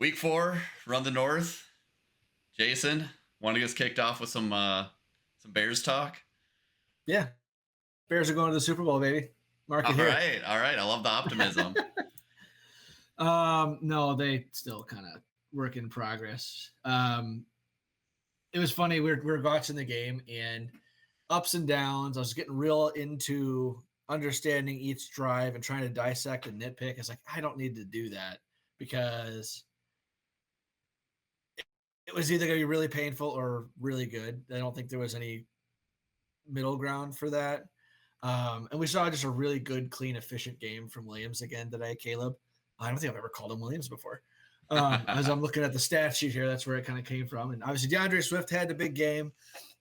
Week 4, run the North. Jason, want to get us kicked off with some Bears talk? Yeah, Bears are going to the Super Bowl, baby. Mark it here. All right. I love the optimism. No, they still kind of work in progress. It was funny. We were watching the game and ups and downs. I was getting real into understanding each drive and trying to dissect and nitpick. It's like I don't need to do that because it was either going to be really painful or really good. I don't think there was any middle ground for that. And we saw just a really good, clean, efficient game from Williams again today, Caleb. I don't think I've ever called him Williams before. As I'm looking at the stat sheet here, that's where it kind of came from. And obviously, DeAndre Swift had the big game.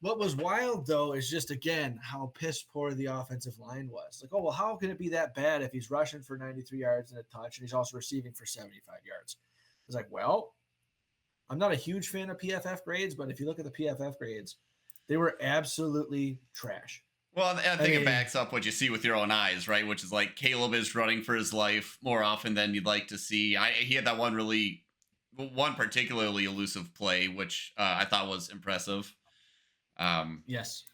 What was wild, though, is just, again, how piss poor the offensive line was. Like, oh, well, how can it be that bad if he's rushing for 93 yards and a touch and he's also receiving for 75 yards? It's like, well, I'm not a huge fan of PFF grades, but if you look at the PFF grades, they were absolutely trash. Well, I think it backs up what you see with your own eyes, right? Which is like Caleb is running for his life more often than you'd like to see. He had that one particularly elusive play, which I thought was impressive. Yes.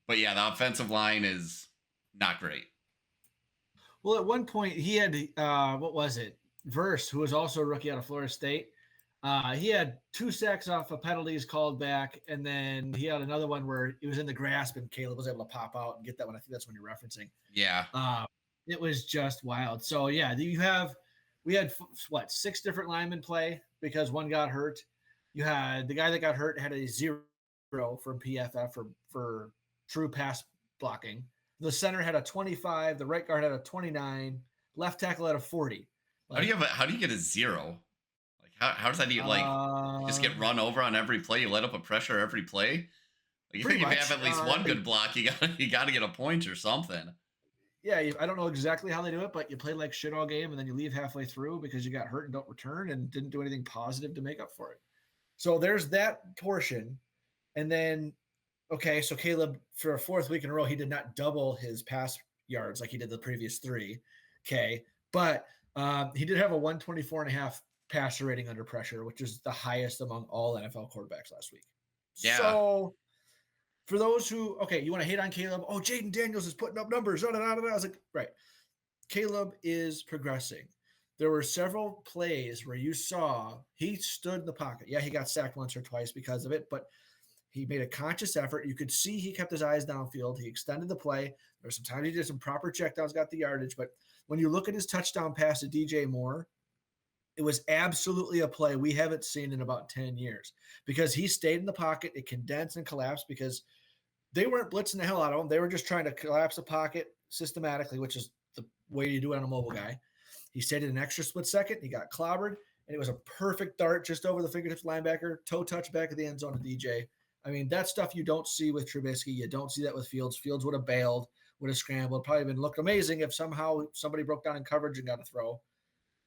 But yeah, the offensive line is not great. Well, at one point he had what was it? Verse, who was also a rookie out of Florida State. He had 2 sacks off of penalties called back, and then he had another one where he was in the grasp, and Caleb was able to pop out and get that one. I think that's when you're referencing. Yeah. It was just wild. So yeah, we had what 6 different linemen play because one got hurt. You had the guy that got hurt had a 0 from PFF for true pass blocking. The center had a 25. The right guard had a 29. Left tackle had a 40. Like, how do you get a 0? How does that even you just get run over on every play? You let up a pressure every play. Like, you think if you have at least one good block, you got to get a point or something. Yeah, I don't know exactly how they do it, but you play like shit all game and then you leave halfway through because you got hurt and don't return and didn't do anything positive to make up for it. So there's that portion, and then okay, so Caleb for a 4th week in a row he did not double his pass yards like he did the previous 3. Okay, but he did have a 124.5 passer rating under pressure, which is the highest among all NFL quarterbacks last week. Yeah. So for those who, okay, you want to hate on Caleb? Oh, Jaden Daniels is putting up numbers. I was like, right. Caleb is progressing. There were several plays where you saw he stood in the pocket. Yeah, he got sacked once or twice because of it, but he made a conscious effort. You could see he kept his eyes downfield. He extended the play. There were some times he did some proper checkdowns, got the yardage. But when you look at his touchdown pass to DJ Moore, it was absolutely a play we haven't seen in about 10 years because he stayed in the pocket. It condensed and collapsed because they weren't blitzing the hell out of him. They were just trying to collapse the pocket systematically, which is the way you do it on a mobile guy. He stayed in an extra split second. He got clobbered, and it was a perfect dart just over the fingertips linebacker, toe touch back of the end zone to DJ. I mean, that stuff you don't see with Trubisky. You don't see that with Fields. Fields would have bailed, would have scrambled. Probably been looked amazing if somehow somebody broke down in coverage and got a throw.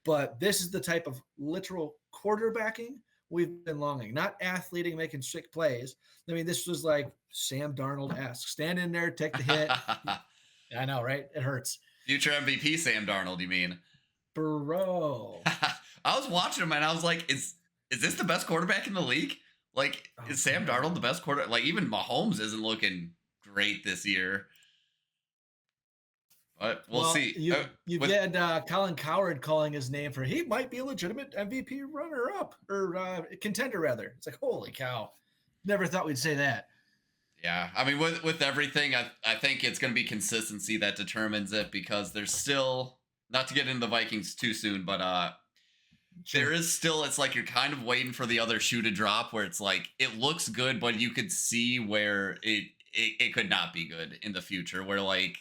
But this is the type of literal quarterbacking we've been longing, not athleting, making sick plays. I mean, this was like Sam Darnold-esque. Stand in there, take the hit. I know, right? It hurts. Future MVP Sam Darnold, you mean? Bro. I was watching him and I was like, is this the best quarterback in the league? Like, is Sam Darnold the best quarterback? Like, even Mahomes isn't looking great this year. But we'll see. You had Colin Cowherd calling his name for he might be a legitimate MVP runner-up or contender rather. It's like, holy cow! Never thought we'd say that. Yeah, I mean, with everything, I think it's going to be consistency that determines it because there's still, not to get into the Vikings too soon, but sure. There is still, it's like you're kind of waiting for the other shoe to drop where it's like it looks good, but you could see where it could not be good in the future, where like.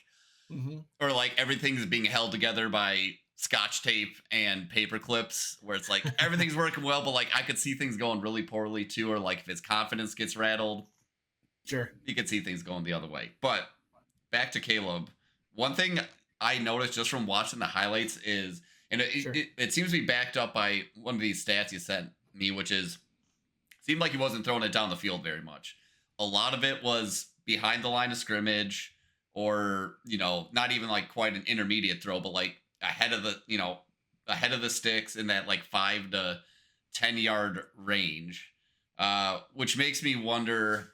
Mm-hmm. Or like everything's being held together by scotch tape and paper clips where it's like everything's working well, but like I could see things going really poorly too. Or like if his confidence gets rattled, sure, you could see things going the other way. But back to Caleb, one thing I noticed just from watching the highlights is, and it seems to be backed up by one of these stats you sent me, which is seemed like he wasn't throwing it down the field very much. A lot of it was behind the line of scrimmage. Or, not even like quite an intermediate throw, but like ahead of the sticks in that like 5 to 10-yard range, which makes me wonder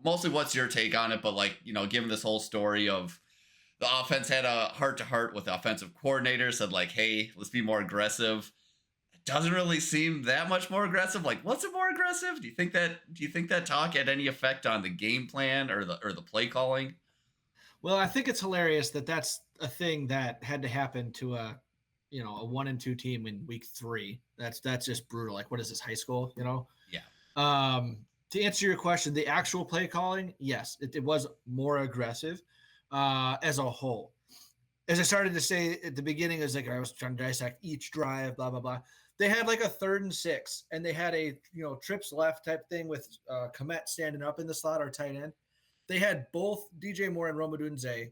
mostly what's your take on it, but like, given this whole story of the offense had a heart to heart with the offensive coordinator, said like, hey, let's be more aggressive. It doesn't really seem that much more aggressive. Like, what's it more aggressive? Do you think that talk had any effect on the game plan or the play calling? Well, I think it's hilarious that that's a thing that had to happen to a 1-2 team in week 3. That's just brutal. Like, what is this, high school? Yeah. To answer your question, the actual play calling, yes, it was more aggressive as a whole. As I started to say at the beginning, is like I was trying to dissect each drive, blah blah blah. They had like a 3rd and 6, and they had a trips left type thing with Komet standing up in the slot or tight end. They had both DJ Moore and Roma Dunze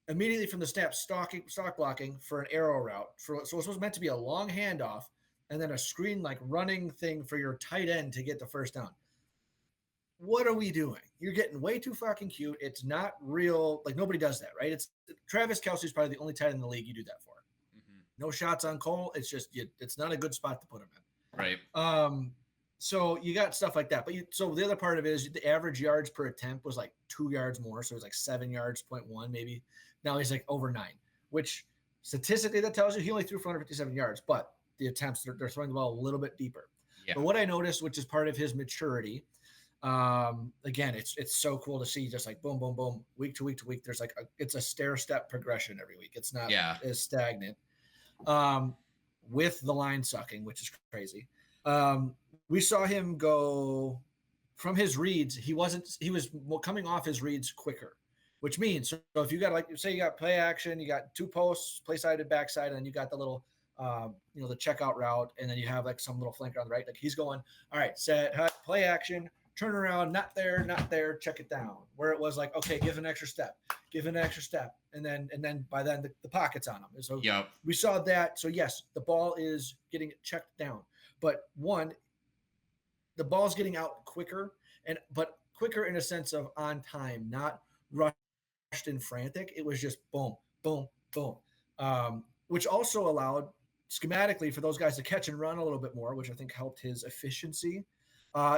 immediately from the snap stock blocking for an arrow route. So it was meant to be a long handoff and then a screen like running thing for your tight end to get the first down. What are we doing? You're getting way too fucking cute. It's not real. Like, nobody does that, right? It's Travis Kelce's probably the only tight end in the league you do that for. Hmm. No shots on Cole. It's just it's not a good spot to put him in. Right. So you got stuff like that. So the other part of it is the average yards per attempt was like 2 yards more. So it was like 7 yards, 0.1 maybe. Now he's like over 9, which statistically that tells you he only threw for 157 yards, but the attempts, they're throwing the ball a little bit deeper. Yeah. But what I noticed, which is part of his maturity, again, it's so cool to see just like boom, boom, boom, week to week to week. There's like it's a stair step progression every week. It's not as stagnant. With the line sucking, which is crazy. We saw him go from his reads. He was coming off his reads quicker, which means so if you got like say you got play action, you got 2 posts, play side and backside, and then you got the little the checkout route, and then you have like some little flanker on the right. Like he's going, all right, set, play action, turn around, not there, check it down. Where it was like, okay, give an extra step, and then by then the pocket's on him. So we saw that. So yes, the ball is getting checked down, but the ball's getting out quicker, but quicker in a sense of on time, not rushed and frantic. It was just boom, boom, boom, which also allowed schematically for those guys to catch and run a little bit more, which I think helped his efficiency.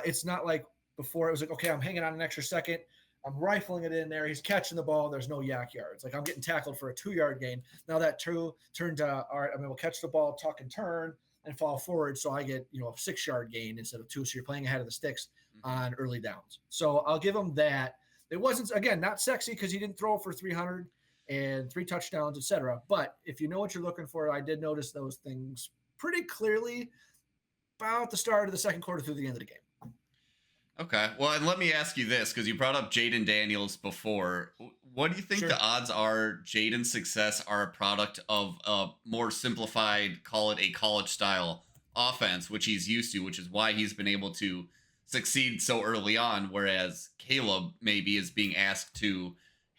It's not like before it was like, okay, I'm hanging on an extra second. I'm rifling it in there. He's catching the ball. There's no yak yards. Like I'm getting tackled for a 2-yard gain. Now that 2 turned to, all right, I mean, we'll catch the ball, tuck and turn and fall forward. So I get, a 6-yard gain instead of 2. So you're playing ahead of the sticks on early downs. So I'll give him that. It wasn't, again, not sexy because he didn't throw for 300 and 3 touchdowns, etc. But if you know what you're looking for, I did notice those things pretty clearly about the start of the second quarter through the end of the game. Okay. Well, and let me ask you this, because you brought up Jaden Daniels before. What do you think the odds are Jaden's success are a product of a more simplified, call it a college-style offense, which he's used to, which is why he's been able to succeed so early on, whereas Caleb maybe is being asked to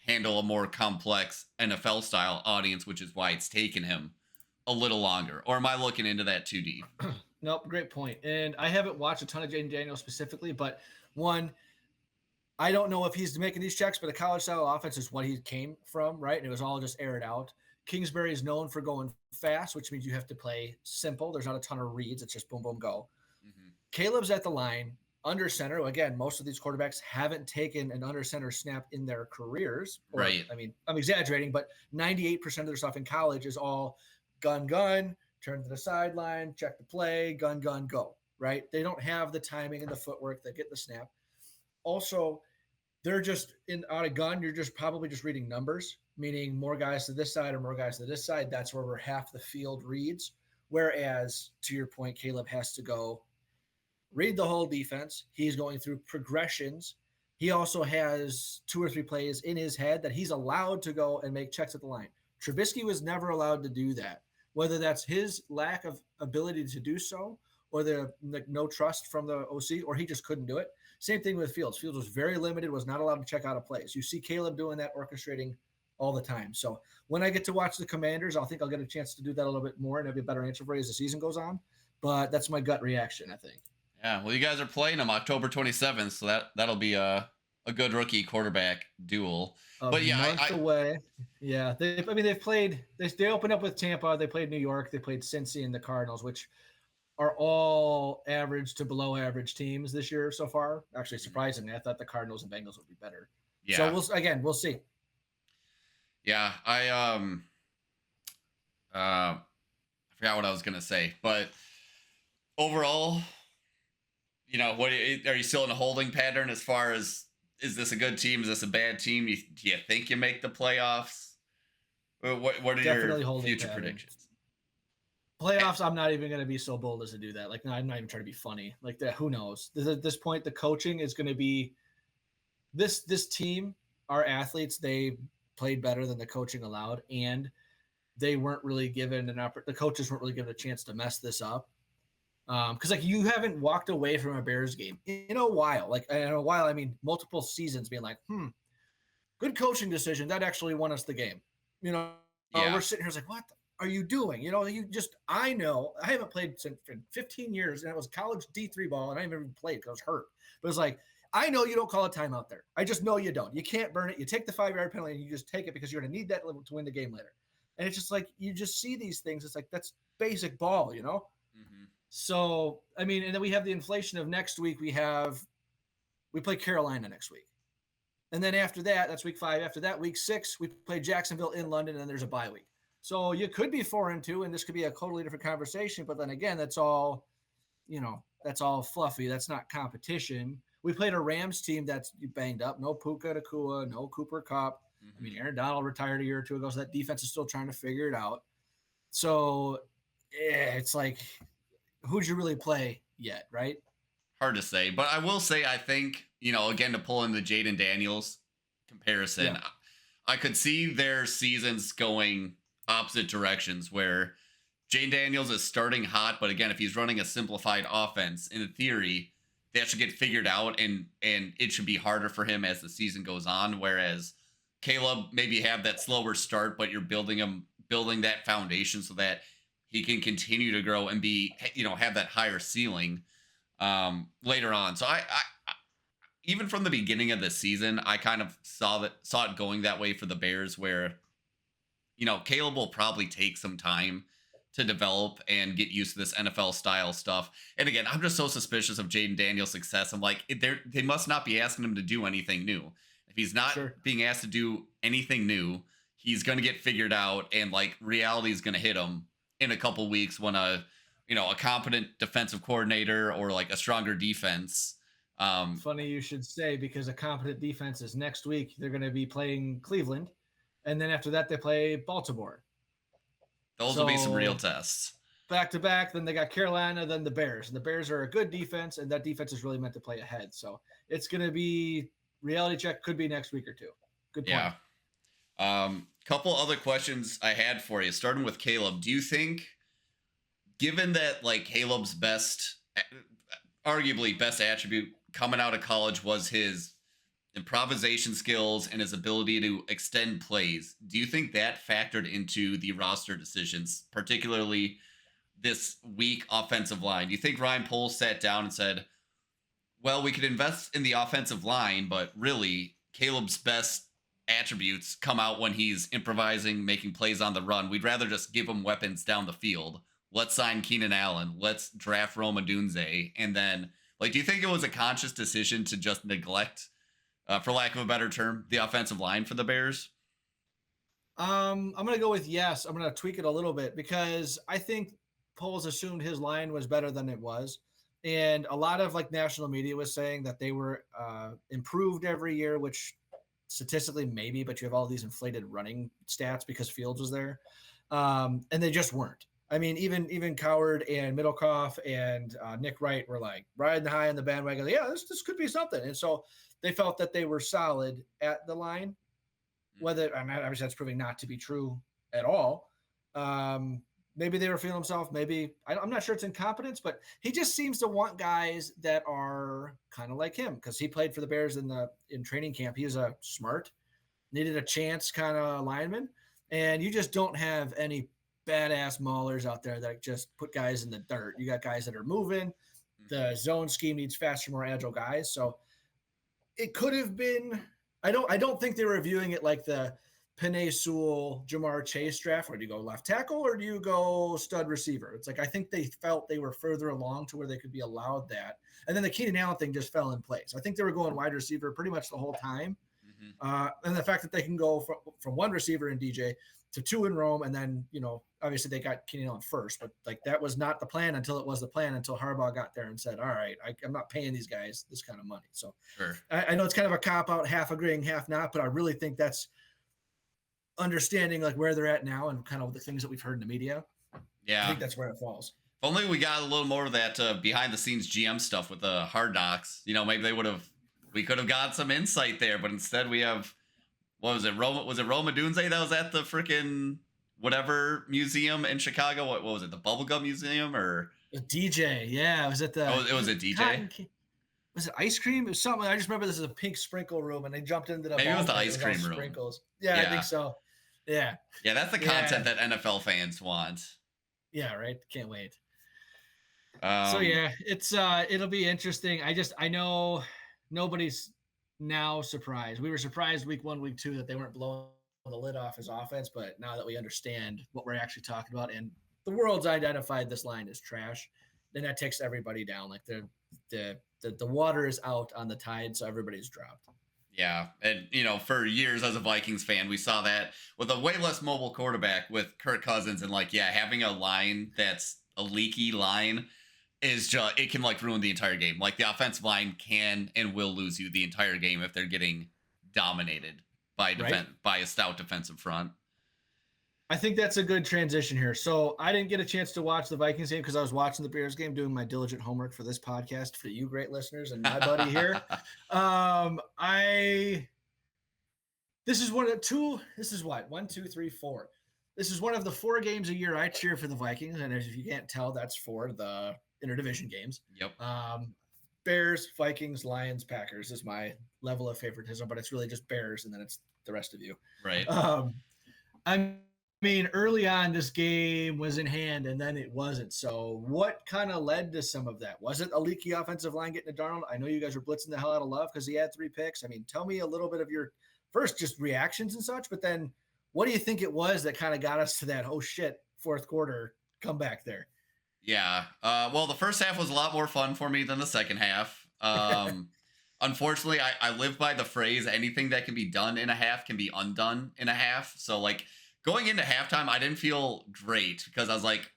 handle a more complex NFL-style audience, which is why it's taken him a little longer? Or am I looking into that too deep? Nope, great point. And I haven't watched a ton of Jaden Daniels specifically, but one, I don't know if he's making these checks, but the college style offense is what he came from, right? And it was all just aired out. Kingsbury is known for going fast, which means you have to play simple. There's not a ton of reads. It's just boom, boom, go. Mm-hmm. Caleb's at the line, under center. Again, most of these quarterbacks haven't taken an under center snap in their careers. Right. I mean, I'm exaggerating, but 98% of their stuff in college is all gun, turn to the sideline, check the play, gun, go, right? They don't have the timing and the footwork that get the snap. Also, they're just out of gun. You're just probably just reading numbers, meaning more guys to this side or more guys to this side. That's where we're half the field reads. Whereas, to your point, Caleb has to go read the whole defense. He's going through progressions. He also has 2 or 3 plays in his head that he's allowed to go and make checks at the line. Trubisky was never allowed to do that. Whether that's his lack of ability to do so or the no trust from the OC, or he just couldn't do it. Same thing with Fields. Fields was very limited, was not allowed to check out of plays. You see Caleb doing that, orchestrating all the time. So when I get to watch the Commanders, I'll get a chance to do that a little bit more, and it'll be a better answer for you as the season goes on. But that's my gut reaction, I think. Yeah, well, you guys are playing them October 27th, so that'll be a good rookie quarterback duel. But yeah, month away. Yeah, they've played. They opened up with Tampa. They played New York. They played Cincy and the Cardinals, which are all average to below average teams this year so far. Actually, Mhm. surprisingly, I thought the Cardinals and Bengals would be better. So Yeah. we'll see. Yeah. I forgot what I was gonna say, but overall, what are you still in a holding pattern as far as is this a good team? Is this a bad team? Do you think you make the playoffs? What are your Definitely holding future pattern. predictions? Eh, Playoffs, I'm not even going to be so bold as to do that. Like, no, I'm not even trying to be funny. Like that, who knows? At this point, the coaching is going to be this team. Our athletes, they played better than the coaching allowed, and they weren't really given the coaches weren't really given a chance to mess this up. Because like you haven't walked away from a Bears game in a while. Like in a while, I mean multiple seasons, being like, good coaching decision that actually won us the game. You know, we're Yeah. sitting here it's like, what are you doing? You just I know I haven't played since 15 years, and it was college D3 ball, and I haven't even played because I was hurt. But it's like I know you don't call a timeout there. I just know you don't. You can't burn it. You take the 5-yard penalty and you just take it because you're going to need that to win the game later. And it's just like you just see these things. It's like that's basic ball. Hmm. So I mean, and then we have the inflation of next week. We play Carolina next week. And then after that, that's week 5. After that, week 6, we play Jacksonville in London, and then there's a bye week. So you could be 4-2, and this could be a totally different conversation. But then again, that's all fluffy. That's not competition. We played a Rams team that's banged up. No Puka Nakua, no Cooper Cup. I mean, Hmm. Aaron Donald retired a year or two ago, so that defense is still trying to figure it out. So it's like, who'd you really play yet, right? Hard to say, but I will say I think again to pull in the Jaden Daniels comparison, Yeah. I could see their seasons going opposite directions where Jane Daniels is starting hot, but again, if he's running a simplified offense, in theory, that should get figured out, and it should be harder for him as the season goes on. Whereas Caleb maybe have that slower start, but you're building that foundation so that he can continue to grow and be have that higher ceiling later on. So I even from the beginning of the season, I kind of saw it going that way for the Bears, where Caleb will probably take some time to develop and get used to this NFL style stuff. And again, I'm just so suspicious of Jaden Daniels' success. I'm like, they must not be asking him to do anything new. If he's not Sure. being asked to do anything new, he's going to get figured out, and like reality is going to hit him in a couple weeks when a competent defensive coordinator or like a stronger defense. Funny you should say because a competent defense is next week. They're going to be playing Cleveland, and then after that they play Baltimore. Those will be some real So tests. back to back, then they got Carolina, then the Bears, and the Bears are a good defense, and that defense is really meant to play ahead. So it's going to be reality check. Could be next week or two. Good point. Yeah. Couple other questions I had for you, starting with Caleb. Do you think, given that like Caleb's arguably best attribute coming out of college was his improvisation skills and his ability to extend plays, do you think that factored into the roster decisions, particularly this weak offensive line? Do you think Ryan Poles sat down and said, well, we could invest in the offensive line, but really Caleb's best attributes come out when he's improvising, making plays on the run. We'd rather just give him weapons down the field. Let's sign Keenan Allen. Let's draft Roma Dunze. And then, like, do you think it was a conscious decision to just neglect, for lack of a better term, the offensive line for the Bears? I'm going to go with yes. I'm going to tweak it a little bit because I think Poles assumed his line was better than it was. And a lot of like national media was saying that they were improved every year, which statistically maybe, but you have all these inflated running stats because Fields was there, and they just weren't. I mean, even Coward and Middlecoff and Nick Wright were like riding high on the bandwagon. Yeah, this could be something, and so they felt that they were solid at the line. Whether I mean, obviously that's proving not to be true at all. Um, Maybe they were feeling himself. Maybe I'm not sure it's incompetence, but he just seems to want guys that are kind of like him because he played for the Bears in training camp. He was a smart, needed a chance kind of lineman, and you just don't have any badass maulers out there that just put guys in the dirt. You got guys that are moving. Mm-hmm. The zone scheme needs faster, more agile guys. So it could have been. I don't think they were viewing it like Penei Sewell, Jamar Chase draft, where do you go left tackle or do you go stud receiver? It's like I think they felt they were further along to where they could be allowed that. And then the Keenan Allen thing just fell in place. I think they were going wide receiver pretty much the whole time. And the fact that they can go from one receiver in DJ to two in Rome, and then, obviously they got Keenan Allen first, but like that was not the plan until it was the plan, until Harbaugh got there and said, all right, I'm not paying these guys this kind of money. So Sure. I know it's kind of a cop out, half agreeing, half not, but I really think that's understanding like where they're at now and kind of the things that we've heard in the media. Yeah. I think that's where it falls. If only we got a little more of that behind the scenes GM stuff with the Hard Knocks. Maybe we could have got some insight there, but instead we have, what was it? Was it Roma Dunze that was at the freaking whatever museum in Chicago? What was it? The Bubblegum Museum or a DJ? Yeah, it was at the. Oh, it was a DJ. Was it ice cream? It was something. I just remember this is a pink sprinkle room, and they jumped into the. Maybe it was the ice cream room. Sprinkles. Yeah, I think so. Yeah. Yeah, that's the content that NFL fans want. Yeah, right. Can't wait. So yeah, it'll be interesting. I know nobody's now surprised. We were surprised week 1, week 2 that they weren't blowing the lid off his offense, but now that we understand what we're actually talking about and the world's identified this line as trash, then that takes everybody down. Like the water is out on the tide, so everybody's dropped. Yeah, and for years as a Vikings fan, we saw that with a way less mobile quarterback with Kirk Cousins, and having a line that's a leaky line is just, it can ruin the entire game. Like the offensive line can and will lose you the entire game if they're getting dominated by by a stout defensive front. I think that's a good transition here. So I didn't get a chance to watch the Vikings game because I was watching the Bears game, doing my diligent homework for this podcast for you great listeners and my buddy here. This is one of two. This is what 1, 2, 3, 4. This is one of the 4 games a year I cheer for the Vikings, and if you can't tell, that's for the interdivision games. Yep. Bears, Vikings, Lions, Packers is my level of favoritism, but it's really just Bears, and then it's the rest of you. Right. I mean, early on, this game was in hand, and then it wasn't. So what kind of led to some of that? Was it a leaky offensive line getting to Darnold? I know you guys were blitzing the hell out of Love because he had 3 picks. I mean, tell me a little bit of your first just reactions and such, but then what do you think it was that kind of got us to that, oh, shit, fourth quarter comeback there? Yeah. Well, the first half was a lot more fun for me than the second half. Unfortunately, I live by the phrase, anything that can be done in a half can be undone in a half. So, going into halftime, I didn't feel great because I was like,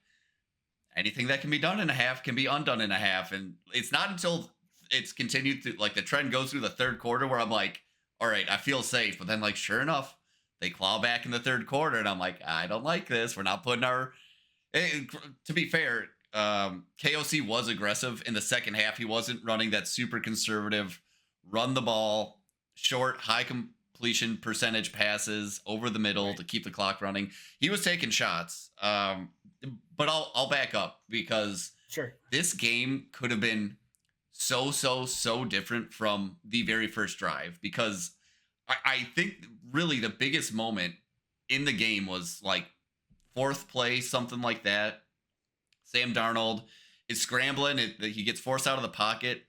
anything that can be done in a half can be undone in a half. And it's not until it's continued to, the trend goes through the third quarter where I'm like, all right, I feel safe. But then, sure enough, they claw back in the third quarter. And I'm like, I don't like this. We're not putting our... To be fair, KOC was aggressive in the second half. He wasn't running that super conservative, run the ball, short, high completion percentage passes over the middle to keep the clock running. He was taking shots. But I'll back up because this game could have been so different from the very first drive, because I think really the biggest moment in the game was fourth play, something like that. Sam Darnold is scrambling. He gets forced out of the pocket,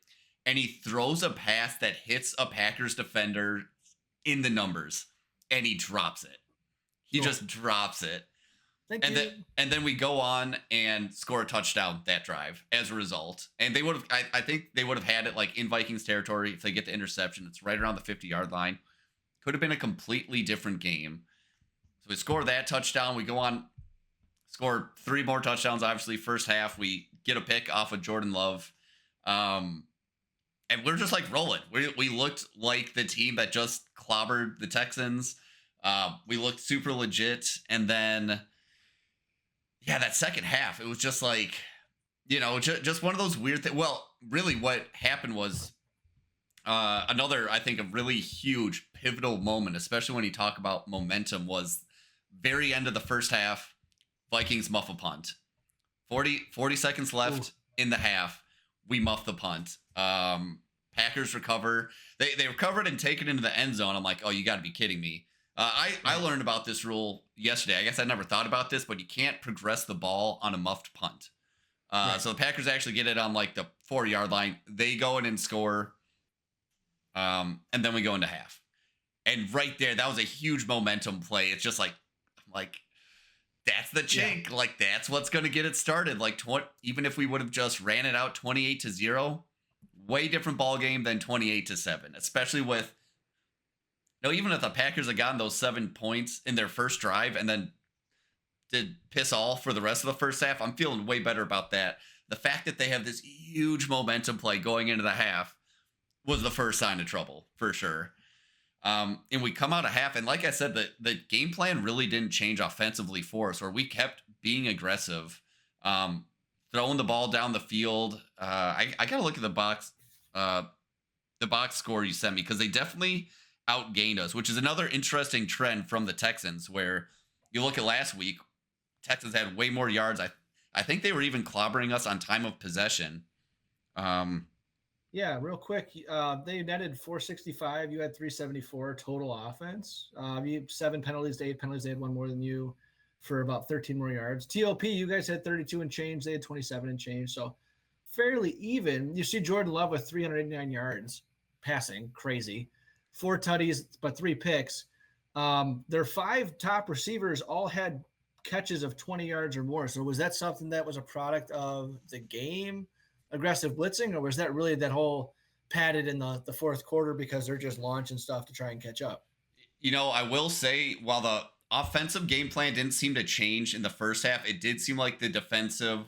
and he throws a pass that hits a Packers defender in the numbers, and he drops it. He just drops it. And then we go on and score a touchdown that drive as a result. And they would have, I think they would have had it in Vikings territory if they get the interception. It's right around the 50-yard line. Could have been a completely different game. So we score that touchdown. We go on, score 3 more touchdowns. Obviously, first half, we get a pick off of Jordan Love. And we're just rolling. We looked like the team that just clobbered the Texans. We looked super legit. And then, that second half, it was just just one of those weird things. Well, really what happened was another, I think, a really huge pivotal moment, especially when you talk about momentum, was very end of the first half. Vikings muff a punt. 40 seconds left in the half. We muff the punt. Packers recover. They recovered and take it into the end zone. I'm like, oh, you got to be kidding me. I learned about this rule yesterday. I guess I never thought about this, but you can't progress the ball on a muffed punt. So the Packers actually get it on the 4-yard line. They go in and score. And then we go into half. And right there, that was a huge momentum play. It's just like, I'm like, that's the Yeah. chink. Like that's what's going to get it started. Like even if we would have just ran it out 28-0, way different ball game than 28-7, especially with no, even if the Packers had gotten those 7 points in their first drive and then did piss all for the rest of the first half, I'm feeling way better about that. The fact that they have this huge momentum play going into the half was the first sign of trouble for sure. And we come out of half, and like I said, the game plan really didn't change offensively for us, where we kept being aggressive, throwing the ball down the field. I gotta look at the box score you sent me because they definitely outgained us, which is another interesting trend from the Texans. Where you look at last week, Texans had way more yards. I think they were even clobbering us on time of possession. Yeah, real quick. They netted 465. You had 374 total offense. You had 7 penalties to 8 penalties. They had one more than you for about 13 more yards. TOP, you guys had 32 and change. They had 27 and change. So fairly even. You see Jordan Love with 389 yards passing. Crazy. 4 tutties, but 3 picks. Their 5 top receivers all had catches of 20 yards or more. So was that something that was a product of the game? Aggressive blitzing, or was that really that whole padded in the fourth quarter because they're just launching stuff to try and catch up? I will say, while the offensive game plan didn't seem to change in the first half, it did seem like the defensive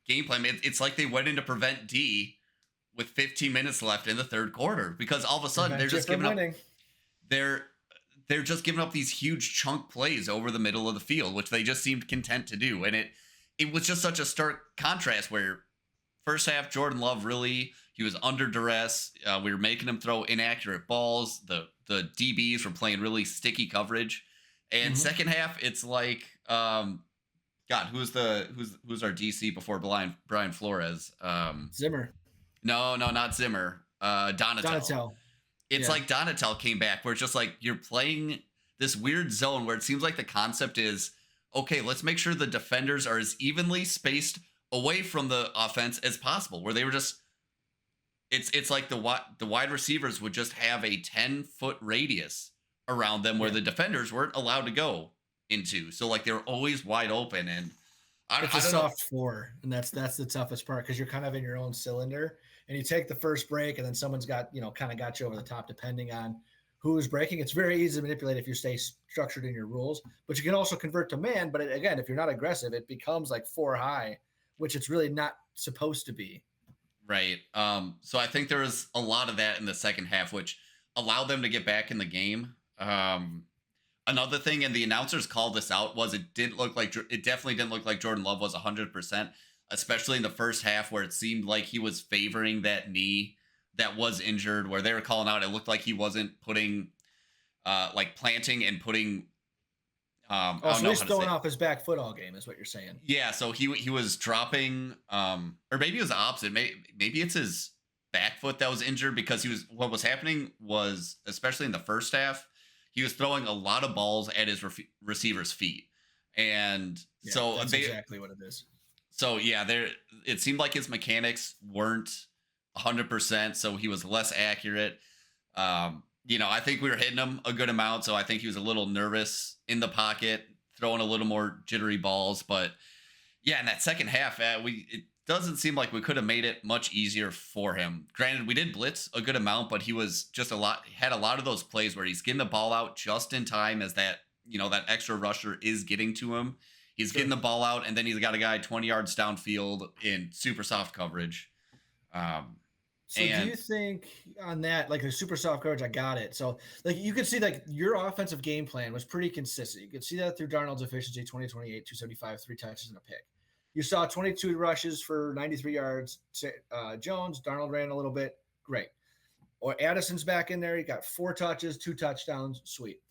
game plan, it's like they went into prevent D with 15 minutes left in the third quarter because all of a sudden they're just giving up. They're just giving up these huge chunk plays over the middle of the field, which they just seemed content to do. And it was just such a stark contrast where first half, Jordan Love he was under duress. We were making him throw inaccurate balls. The DBs were playing really sticky coverage. And second half, it's like, God, who's our DC before Brian Flores? Zimmer. No, not Zimmer. Donatel. It's like Donatel came back, where it's just like you're playing this weird zone where it seems like the concept is, okay, let's make sure the defenders are as evenly spaced away from the offense as possible, where they were just it's like the wide receivers would just have a 10-foot radius around them where the defenders weren't allowed to go into. So like they were always wide open, and it's a soft floor, and that's the toughest part because you're kind of in your own cylinder, and you take the first break, and then someone's got kind of got you over the top depending on who's breaking. It's very easy to manipulate if you stay structured in your rules, but you can also convert to man. But again, if you're not aggressive, it becomes like 4 high, which it's really not supposed to be. Right. So I think there was a lot of that in the second half, which allowed them to get back in the game. Another thing, and the announcers called this out, was it definitely didn't look like Jordan Love was 100%, especially in the first half where it seemed like he was favoring that knee that was injured, where they were calling out, it looked like he wasn't putting, planting and putting. So he's throwing off his back foot all game, is what you're saying? Yeah, so he was dropping, or maybe it was the opposite. Maybe it's his back foot that was injured because what was happening was, especially in the first half, he was throwing a lot of balls at his receiver's feet, and that's exactly what it is. So yeah, it seemed like his mechanics weren't 100%, so he was less accurate. I think we were hitting him a good amount, so I think he was a little nervous in the pocket, throwing a little more jittery balls. But yeah, in that second half, it doesn't seem like we could have made it much easier for him. Granted, we did blitz a good amount, but he was just had a lot of those plays where he's getting the ball out just in time as that extra rusher is getting to him. He's getting the ball out, and then he's got a guy 20 yards downfield in super soft coverage. So do you think on that, like the super soft coverage, I got it. So like you could see like your offensive game plan was pretty consistent. You could see that through Darnold's efficiency, 2028, 275, 3 touches and a pick. You saw 22 rushes for 93 yards. Jones, Darnold ran a little bit. Great. Or Addison's back in there. He got 4 touches, 2 touchdowns. Sweet.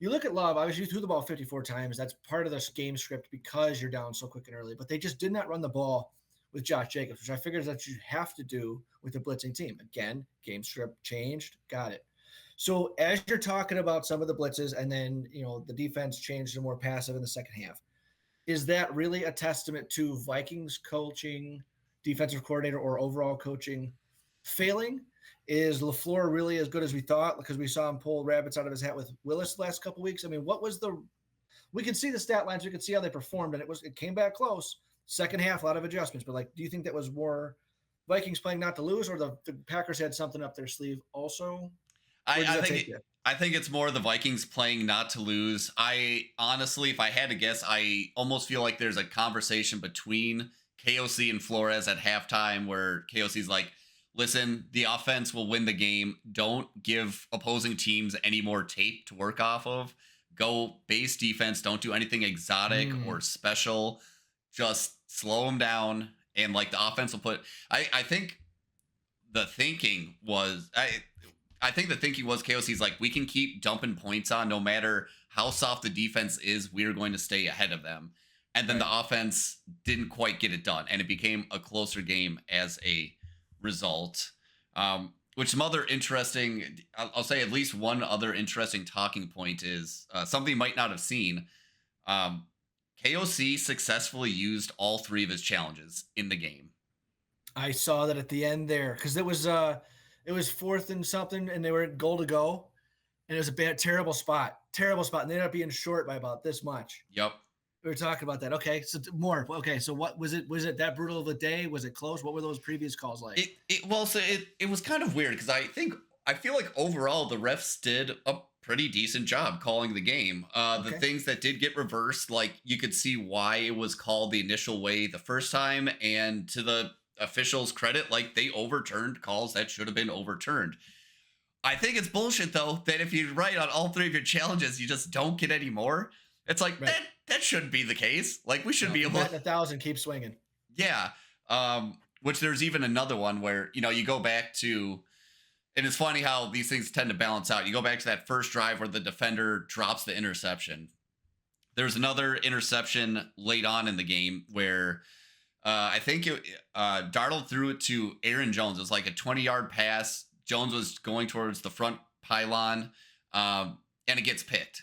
You look at Love, obviously you threw the ball 54 times. That's part of this game script because you're down so quick and early, but they just did not run the ball with Josh Jacobs, which I figured that you have to do with a blitzing team. Again, game script changed. Got it. So as you're talking about some of the blitzes and then, the defense changed to more passive in the second half, is that really a testament to Vikings coaching, defensive coordinator, or overall coaching failing? Is LaFleur really as good as we thought? Because we saw him pull rabbits out of his hat with Willis the last couple weeks. I mean, what was the? We can see the stat lines. We can see how they performed, and it came back close. Second half, a lot of adjustments. But like, do you think that was more Vikings playing not to lose, or the Packers had something up their sleeve also? Where does I that think take you? I think it's more the Vikings playing not to lose. I honestly, if I had to guess, I almost feel like there's a conversation between KOC and Flores at halftime where KOC's like, "Listen, the offense will win the game. Don't give opposing teams any more tape to work off of. Go base defense. Don't do anything exotic or Mm, special. Just slow them down." And like the offense will put. I think the thinking was I think the thinking was KOC's like, we can keep dumping points on no matter how soft the defense is, we're going to stay ahead of them. And then right. the offense didn't quite get it done, and it became a closer game as a result. Which some other interesting, I'll say at least one other interesting talking point is something you might not have seen. Um, KOC successfully used all three of his challenges in the game. I saw that at the end there because it was fourth and something, and they were at goal to go, and it was a bad, terrible spot, and they ended up being short by about this much. Yep. We were talking about that. Okay, so more. Okay, so what was it? Was it that brutal of a day? Was it close? What were those previous calls like? It was kind of weird because I feel like overall the refs did a pretty decent job calling the game. The Okay, things that did get reversed, like you could see why it was called the initial way the first time, and to the officials' credit, like they overturned calls that should have been overturned. I think it's bullshit though that if you're right on all three of your challenges, you just don't get any more. It's like right. that shouldn't be the case. Like we should No, be you able. bet 1,000 keep swinging. Yeah. Which there's even another one where, you go back to, and it's funny how these things tend to balance out. You go back to that first drive where the defender drops the interception. There's another interception late on in the game where I think Darnold threw it to Aaron Jones. It was like a 20-yard pass. Jones was going towards the front pylon, and it gets picked.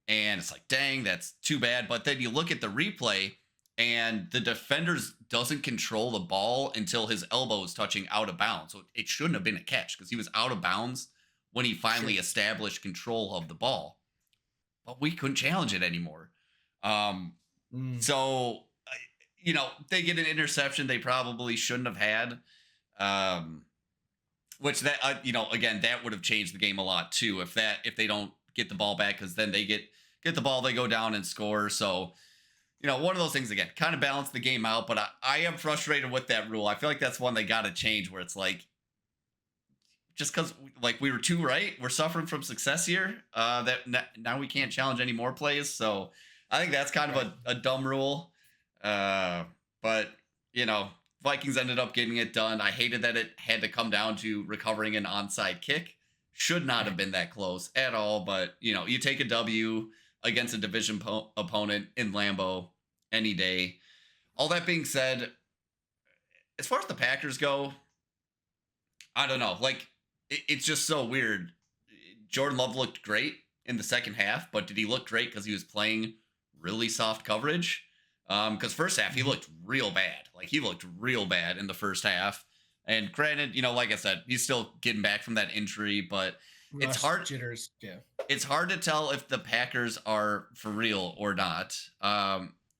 And it's like, dang, that's too bad. But then you look at the replay, and the defenders doesn't control the ball until his elbow is touching out of bounds. So it shouldn't have been a catch because he was out of bounds when he finally Sure. established control of the ball. But we couldn't challenge it anymore. Um, Mm, so, they get an interception they probably shouldn't have had. Um, which again, that would have changed the game a lot too. If they don't get the ball back, because then they get the ball, they go down and score. So, one of those things again, kind of balance the game out. But I am frustrated with that rule. I feel like that's one they got to change. Where it's like, just because like we were too right, we're suffering from success here. Now we can't challenge any more plays. So I think that's kind of right. a dumb rule. But Vikings ended up getting it done. I hated that it had to come down to recovering an onside kick. Should not have Right. been that close at all. But you take a W against a division opponent in Lambeau any day. All that being said, as far as the Packers go, I don't know. Like, it's just so weird. Jordan Love looked great in the second half, but did he look great because he was playing really soft coverage? Because first half he Mhm. looked real bad. Like he looked real bad in the first half. And granted, like I said, he's still getting back from that injury, but it's Rust hard. jitters. Yeah. It's hard to tell if the Packers are for real or not.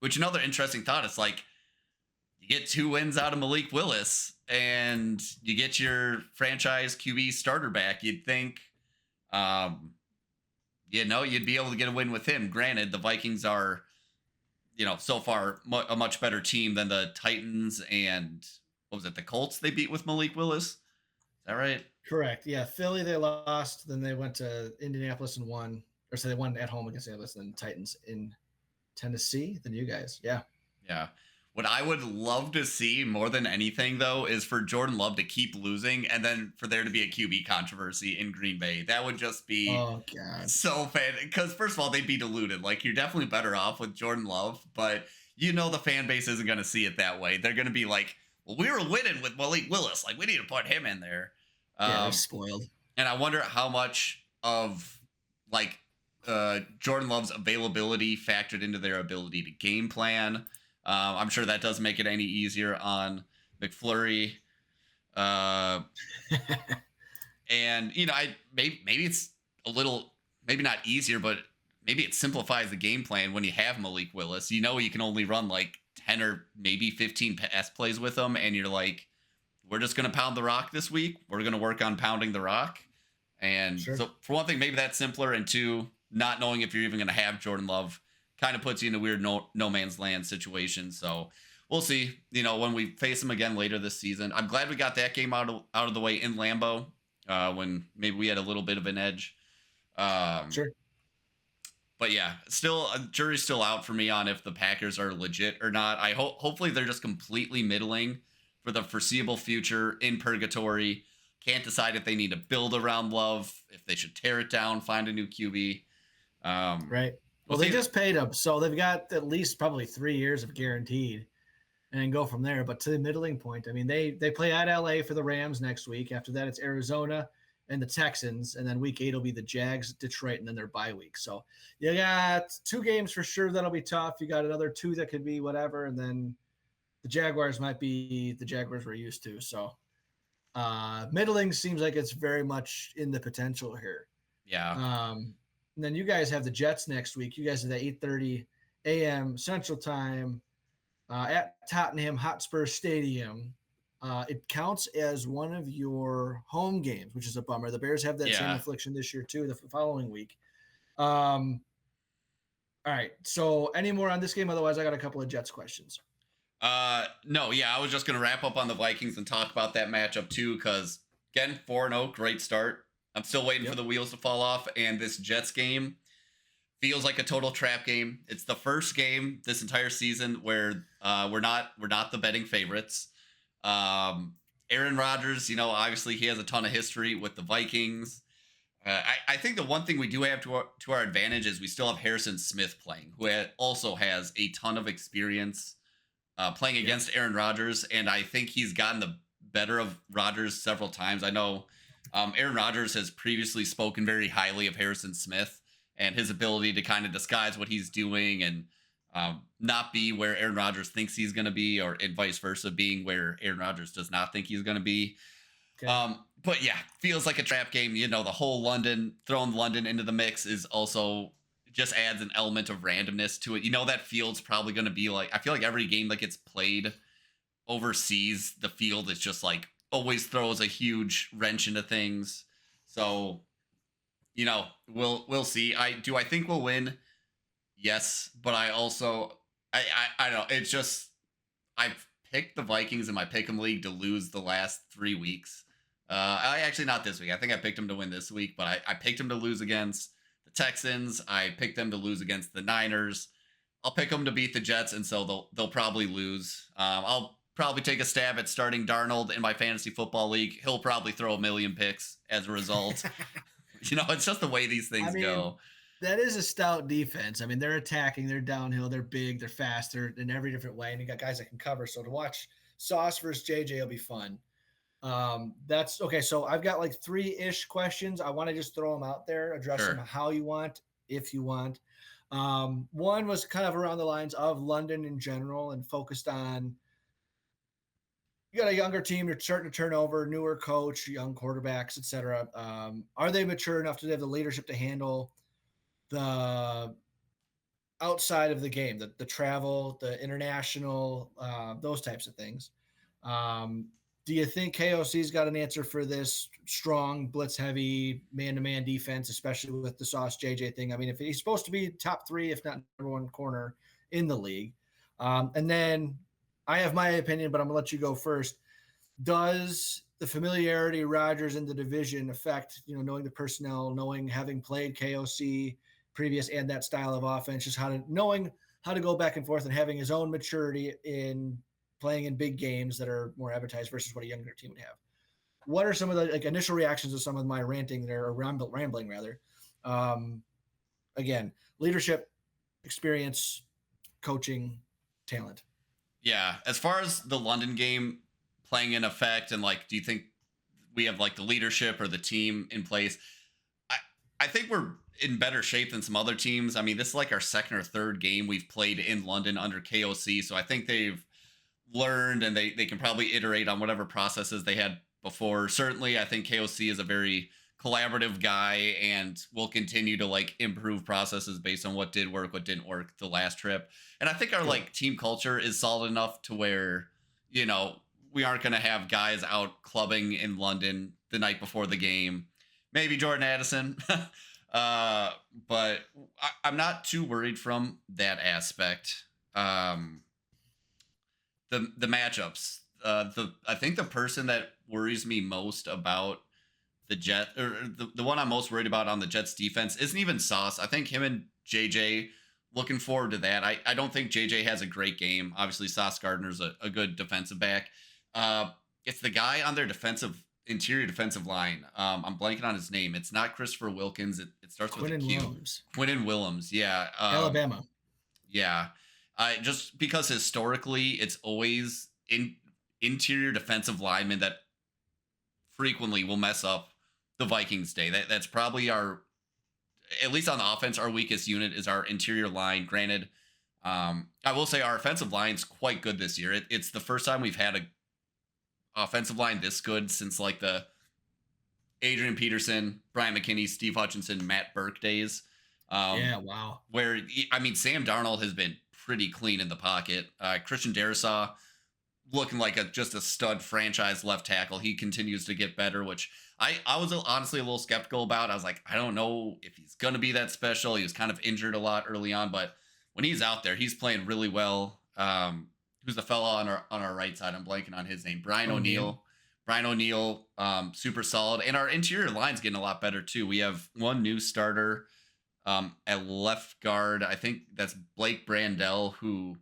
Which another interesting thought is like you get 2 wins out of Malik Willis and you get your franchise QB starter back. You'd think, um, you'd be able to get a win with him. Granted, the Vikings are, so far a much better team than the Titans and what was it, the Colts they beat with Malik Willis. Is that right? Correct. Yeah. Philly, they lost. Then they went to Indianapolis and won. Or so they won at home against Indianapolis, and then Titans in Tennessee. Then you guys. Yeah. Yeah. What I would love to see more than anything, though, is for Jordan Love to keep losing and then for there to be a QB controversy in Green Bay. That would just be Oh God. so fan. Because, first of all, they'd be diluted. Like, you're definitely better off with Jordan Love, but the fan base isn't going to see it that way. They're going to be like, well, we were winning with Malik Willis. Like, we need to put him in there. Yeah, they're Um, spoiled. and I wonder how much of, like, Jordan Love's availability factored into their ability to game plan. I'm sure that doesn't make it any easier on McFlurry. And I maybe it's a little, maybe not easier, but maybe it simplifies the game plan when you have Malik Willis. You can only run like 10 or maybe 15 pass plays with him, and you're like, we're just going to pound the rock this week. We're going to work on pounding the rock. And Sure. so, for one thing, maybe that's simpler. And two, not knowing if you're even going to have Jordan Love kind of puts you in a weird no man's land situation. So we'll see. When we face him again later this season, I'm glad we got that game out of the way in Lambeau, when maybe we had a little bit of an edge. Sure. But yeah, still, jury's still out for me on if the Packers are legit or not. Hopefully they're just completely middling for the foreseeable future, in purgatory. Can't decide if they need to build around Love, if they should tear it down, find a new QB. Right. Well, they just paid him, so they've got at least probably 3 years of guaranteed, and then go from there. But to the middling point, I mean, they play at LA for the Rams next week. After that, it's Arizona and the Texans, and then week 8 will be the Jags, Detroit, and then their bye week. So you got 2 games for sure that'll be tough. You got another 2 that could be whatever, and then the Jaguars might be the Jaguars we're used to. So middling seems like it's very much in the potential here. Yeah. And then you guys have the Jets next week. You guys have the 8:30 a.m. Central Time at Tottenham Hotspur Stadium. It counts as one of your home games, which is a bummer. The Bears have that same affliction this year too, the following week. All right. So any more on this game? Otherwise, I got a couple of Jets questions. No, yeah, I was just going to wrap up on the Vikings and talk about that matchup too, because again, 4-0, great start. I'm still waiting for the wheels to fall off, and this Jets game feels like a total trap game. It's the first game this entire season where we're not the betting favorites. Aaron Rodgers, obviously he has a ton of history with the Vikings. I think the one thing we do have to our advantage is we still have Harrison Smith playing, who also has a ton of experience playing against Aaron Rodgers, and I think he's gotten the better of Rodgers several times. I know Aaron Rodgers has previously spoken very highly of Harrison Smith and his ability to kind of disguise what he's doing and not be where Aaron Rodgers thinks he's going to be, or and vice versa, being where Aaron Rodgers does not think he's going to be. Okay. But yeah, feels like a trap game. The whole throwing London into the mix is also just adds an element of randomness to it. That field's probably going to be like, I feel like every game that gets played overseas, the field is just like always throws a huge wrench into things. So, we'll see. I think we'll win? Yes, but I also I don't know. It's just I've picked the Vikings in my pick'em league to lose the last 3 weeks. I actually not this week. I think I picked them to win this week, but I picked them to lose against the Texans. I picked them to lose against the Niners. I'll pick them to beat the Jets, and so they'll probably lose. I'll probably take a stab at starting Darnold in my fantasy football league. He'll probably throw a million picks as a result. It's just the way these things go. That is a stout defense. I mean, they're attacking, they're downhill, they're big, they're faster in every different way, and you got guys that can cover. So to watch Sauce versus JJ will be fun. That's okay. So I've got like 3-ish questions. I want to just throw them out there, address them how you want, if you want. One was kind of around the lines of London in general and focused on, you got a younger team, you're starting to turn over, newer coach, young quarterbacks, etc. Are they mature enough to have the leadership to handle the outside of the game, the travel, the international, those types of things? Do you think KOC's got an answer for this strong, blitz heavy, man-to-man defense, especially with the Sauce JJ thing? I mean, if he's supposed to be top 3, if not number 1 corner in the league. And then I have my opinion, but I'm going to let you go first. Does the familiarity Rodgers in the division affect, knowing the personnel, having played KOC previous and that style of offense, just knowing how to go back and forth and having his own maturity in playing in big games that are more advertised versus what a younger team would have? What are some of the initial reactions to some of my ranting there, or rambling rather? Again, leadership, experience, coaching, talent. Yeah, as far as the London game playing in effect, and do you think we have the leadership or the team in place? I think we're in better shape than some other teams. I mean, this is our second or third game we've played in London under KOC, so I think they've learned and they can probably iterate on whatever processes they had before. Certainly, I think KOC is a very collaborative guy and will continue to like improve processes based on what did work, what didn't work the last trip. And I think our Good. like team culture is solid enough to where, you know, we aren't going to have guys out clubbing in London the night before the game. Maybe Jordan Addison. But I'm not too worried from that aspect. The matchups. I think the person that worries me most about the Jet, or the one I'm most worried about on the Jets defense isn't even Sauce. I think him and JJ, looking forward to that. I don't think JJ has a great game. Obviously, Sauce Gardner's a good defensive back. It's the guy on their interior defensive line. I'm blanking on his name. It's not Christopher Wilkins. It starts with a Q. Williams. Quinnen Willems. Yeah. Alabama. Yeah. Just because historically it's always interior defensive linemen that frequently will mess up the Vikings day. That's probably our, at least on the offense, our weakest unit is our interior line. Granted, I will say our offensive line's quite good this year. It's the first time we've had a offensive line this good since like the Adrian Peterson, Brian McKinney, Steve Hutchinson, Matt Burke days. Yeah, wow. Where, I mean, Sam Darnold has been pretty clean in the pocket. Christian Darrisaw looking like just a stud franchise left tackle. He continues to get better, which I was honestly a little skeptical about. I was like, I don't know if he's going to be that special. He was kind of injured a lot early on, but when he's out there, he's playing really well. Who's the fella on our right side? I'm blanking on his name. Brian O'Neill. Brian O'Neill, super solid. And our interior line's getting a lot better too. We have one new starter at left guard. I think that's Blake Brandell, who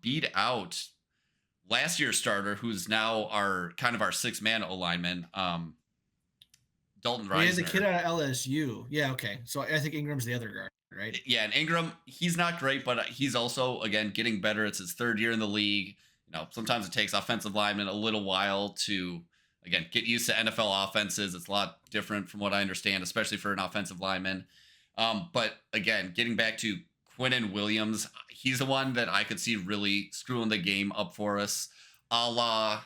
beat out last year's starter, who's now our kind of our 6-man alignment, Dalton Reisner. He has a kid out of LSU. Yeah, okay. So I think Ingram's the other guard, right? Yeah, and Ingram, he's not great, but he's also, again, getting better. It's his 3rd year in the league. You know, sometimes it takes offensive linemen a little while to, again, get used to NFL offenses. It's a lot different from what I understand, especially for an offensive lineman. But again, getting back to Quinnen Williams, he's the one that I could see really screwing the game up for us. A la,